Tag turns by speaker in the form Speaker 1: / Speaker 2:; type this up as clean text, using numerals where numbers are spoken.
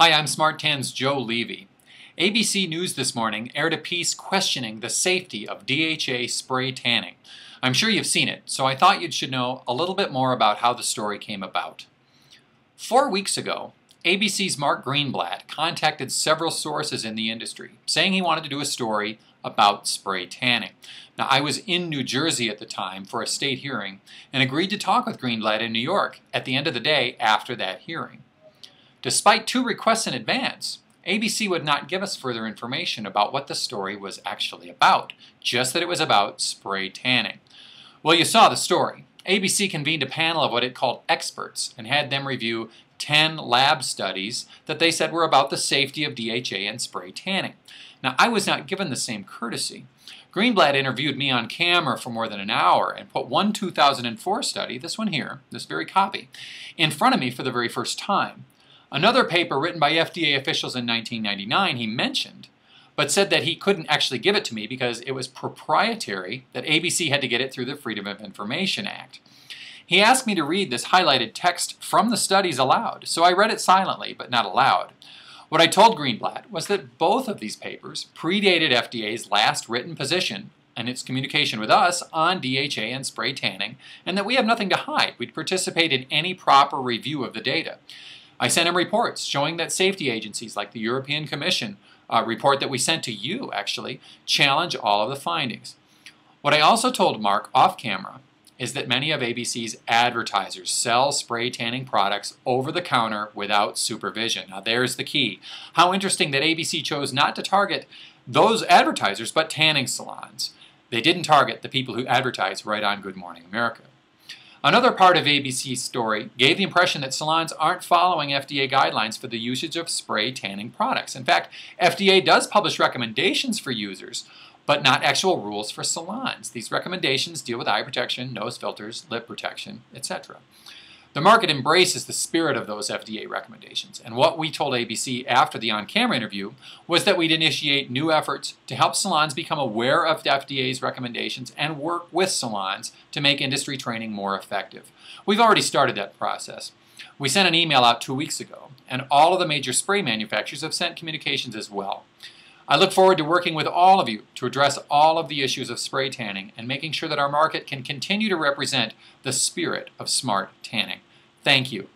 Speaker 1: Hi, I'm Smart 10's Joe Levy. ABC News this morning aired a piece questioning the safety of DHA spray tanning. I'm sure you've seen it, so I thought you should know a little bit more about how the story came about. 4 weeks ago, ABC's Mark Greenblatt contacted several sources in the industry, saying he wanted to do a story about spray tanning. Now, I was in New Jersey at the time for a state hearing and agreed to talk with Greenblatt in New York at the end of the day after that hearing. Despite 2 requests in advance, ABC would not give us further information about what the story was actually about, just that it was about spray tanning. Well, you saw the story. ABC convened a panel of what it called experts and had them review 10 lab studies that they said were about the safety of DHA and spray tanning. Now, I was not given the same courtesy. Greenblatt interviewed me on camera for more than an hour and put one 2004 study, this one here, this very copy, in front of me for the very first time. Another paper written by FDA officials in 1999 he mentioned, but said that he couldn't actually give it to me because it was proprietary, that ABC had to get it through the Freedom of Information Act. He asked me to read this highlighted text from the studies aloud, so I read it silently, but not aloud. What I told Greenblatt was that both of these papers predated FDA's last written position and its communication with us on DHA and spray tanning, and that we have nothing to hide. We'd participate in any proper review of the data. I sent him reports showing that safety agencies like the European Commission, a report that we sent to you actually, challenge all of the findings. What I also told Mark off camera is that many of ABC's advertisers sell spray tanning products over the counter without supervision. Now there's the key. How interesting that ABC chose not to target those advertisers but tanning salons. They didn't target the people who advertise right on Good Morning America. Another part of ABC's story gave the impression that salons aren't following FDA guidelines for the usage of spray tanning products. In fact, FDA does publish recommendations for users, but not actual rules for salons. These recommendations deal with eye protection, nose filters, lip protection, etc. The market embraces the spirit of those FDA recommendations, and what we told ABC after the on-camera interview was that we'd initiate new efforts to help salons become aware of the FDA's recommendations and work with salons to make industry training more effective. We've already started that process. We sent an email out 2 weeks ago, and all of the major spray manufacturers have sent communications as well. I look forward to working with all of you to address all of the issues of spray tanning and making sure that our market can continue to represent the spirit of smart tanning. Thank you.